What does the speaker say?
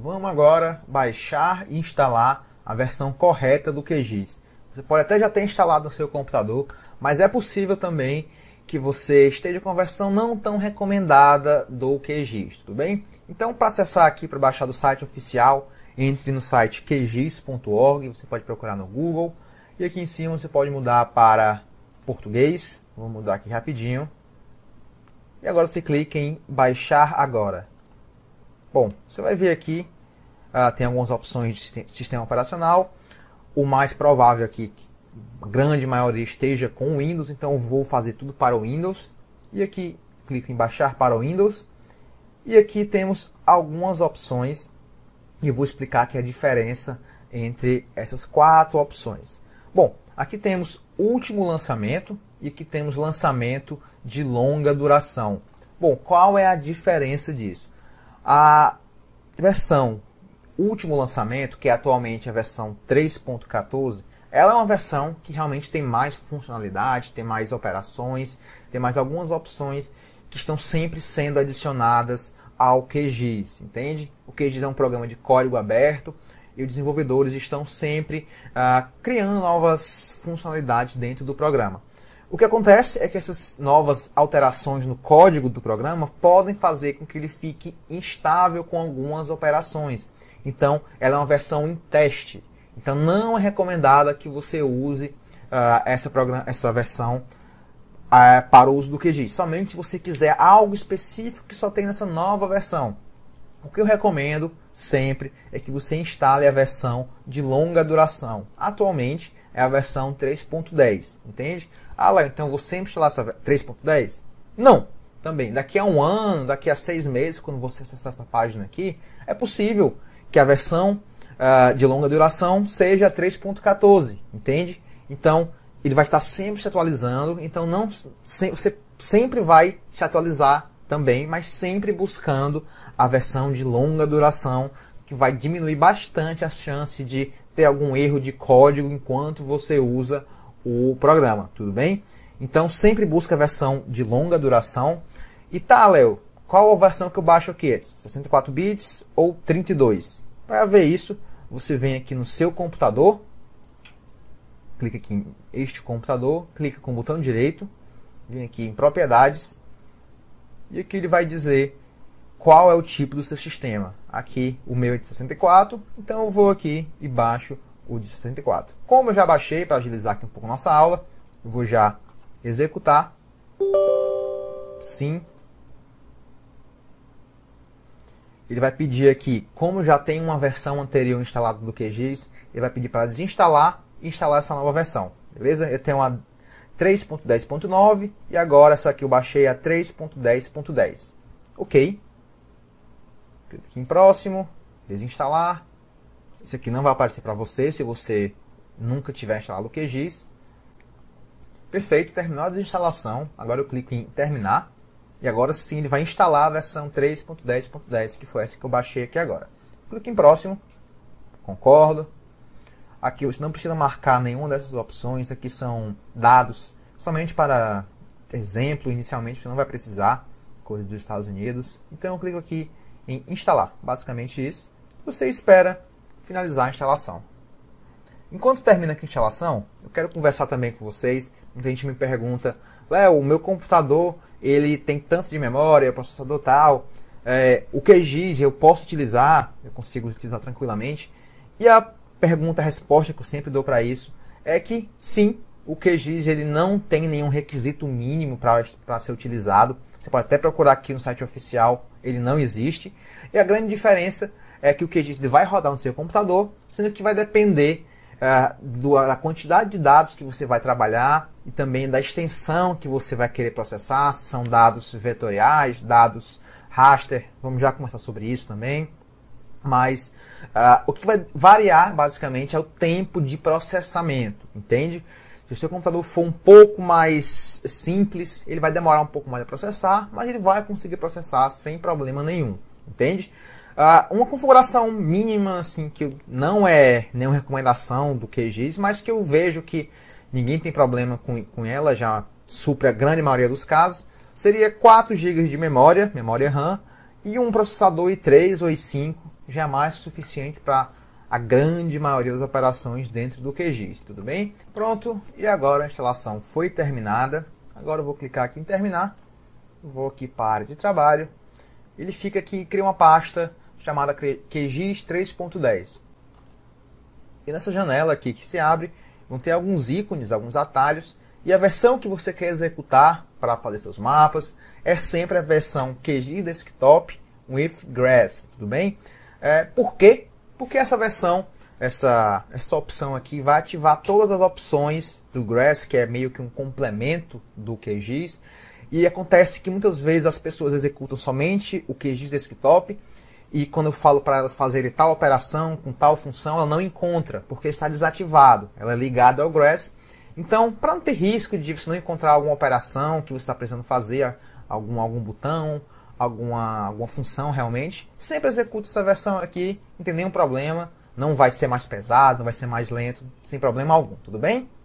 Vamos agora baixar e instalar a versão correta do QGIS. Você pode até já ter instalado no seu computador, mas é possível também que você esteja com a versão não tão recomendada do QGIS, tudo bem? Então, para acessar aqui, para baixar do site oficial, entre no site qgis.org, você pode procurar no Google, e aqui em cima você pode mudar para português. Vou mudar aqui rapidinho. E agora você clica em baixar agora. Bom, você vai ver aqui, tem algumas opções de sistema operacional. O mais provável aqui, que a grande maioria esteja com o Windows, então eu vou fazer tudo para o Windows. E aqui, clico em baixar para o Windows. E aqui temos algumas opções, e eu vou explicar aqui a diferença entre essas 4 opções. Bom, aqui temos último lançamento e aqui temos lançamento de longa duração. Bom, qual é a diferença disso? A versão último lançamento, que é atualmente a versão 3.14, ela é uma versão que realmente tem mais funcionalidade, tem mais operações, tem mais algumas opções que estão sempre sendo adicionadas ao QGIS, entende? O QGIS é um programa de código aberto e os desenvolvedores estão sempre criando novas funcionalidades dentro do programa. O que acontece é que essas novas alterações no código do programa podem fazer com que ele fique instável com algumas operações. Então, ela é uma versão em teste. Então, não é recomendada que você use essa versão para o uso do QGIS. Somente se você quiser algo específico que só tem nessa nova versão. O que eu recomendo sempre é que você instale a versão de longa duração. Atualmente é a versão 3.10, entende? Léo, então eu vou sempre instalar essa 3.10? Não, também. Daqui a um ano, daqui a 6 meses, quando você acessar essa página aqui, é possível que a versão de longa duração seja a 3.14, entende? Então, ele vai estar sempre se atualizando, então você sempre vai se atualizar também, mas sempre buscando a versão de longa duração, que vai diminuir bastante a chance de ter algum erro de código enquanto você usa o programa, tudo bem? Então sempre busca a versão de longa duração. E tá, Léo, qual a versão que eu baixo aqui? 64 bits ou 32? Para ver isso, você vem aqui no seu computador, clica aqui em este computador, clica com o botão direito, vem aqui em propriedades, e aqui ele vai dizer qual é o tipo do seu sistema. Aqui o meu é de 64, então eu vou aqui e baixo o de 64. Como eu já baixei, para agilizar aqui um pouco a nossa aula, eu vou já executar. Sim. Ele vai pedir aqui, como já tem uma versão anterior instalada do QGIS, ele vai pedir para desinstalar e instalar essa nova versão. Beleza? Eu tenho a 3.10.9 e agora essa aqui eu baixei a 3.10.10. Ok. Clique aqui em próximo, desinstalar. Esse aqui não vai aparecer para você se você nunca tiver instalado o QGIS. Perfeito, terminou a desinstalação. Agora eu clico em terminar. E agora sim ele vai instalar a versão 3.10.10, que foi essa que eu baixei aqui agora. Clique em próximo. Concordo. Aqui você não precisa marcar nenhuma dessas opções. Aqui são dados somente para exemplo. Inicialmente você não vai precisar. Coisa dos Estados Unidos. Então eu clico aqui em instalar. Basicamente isso. Você espera finalizar a instalação. Enquanto termina aqui a instalação, eu quero conversar também com vocês. Muita gente me pergunta, Léo, o meu computador ele tem tanto de memória, processador tal, o QGIS eu posso utilizar, eu consigo utilizar tranquilamente? E a pergunta, a resposta que eu sempre dou para isso é que sim, o QGIS ele não tem nenhum requisito mínimo para ser utilizado. Você pode até procurar aqui no site oficial, ele não existe. E a grande diferença é que o QGIS vai rodar no seu computador, sendo que vai depender da quantidade de dados que você vai trabalhar e também da extensão que você vai querer processar, se são dados vetoriais, dados raster, vamos já conversar sobre isso também. Mas o que vai variar basicamente é o tempo de processamento, entende? Se o seu computador for um pouco mais simples, ele vai demorar um pouco mais a processar, mas ele vai conseguir processar sem problema nenhum, entende? Uma configuração mínima, assim, que não é nenhuma recomendação do QGIS, mas que eu vejo que ninguém tem problema com ela, já supre a grande maioria dos casos, seria 4 GB de memória RAM, e um processador i3 ou i5 já é mais que suficiente para a grande maioria das operações dentro do QGIS, tudo bem? Pronto, e agora a instalação foi terminada. Agora eu vou clicar aqui em terminar, vou aqui para a área de trabalho, ele fica aqui e cria uma pasta chamada QGIS 3.10. E nessa janela aqui que se abre, vão ter alguns ícones, alguns atalhos, e a versão que você quer executar para fazer seus mapas é sempre a versão QGIS Desktop with GRASS, tudo bem? Por quê? Porque essa versão, essa opção aqui vai ativar todas as opções do GRASS, que é meio que um complemento do QGIS, e acontece que muitas vezes as pessoas executam somente o QGIS Desktop, e quando eu falo para elas fazerem tal operação com tal função, ela não encontra, porque está desativado, ela é ligada ao GRASS. Então, para não ter risco de você não encontrar alguma operação que você está precisando fazer, algum botão, alguma função realmente, sempre execute essa versão aqui, não tem nenhum problema, não vai ser mais pesado, não vai ser mais lento, sem problema algum, tudo bem?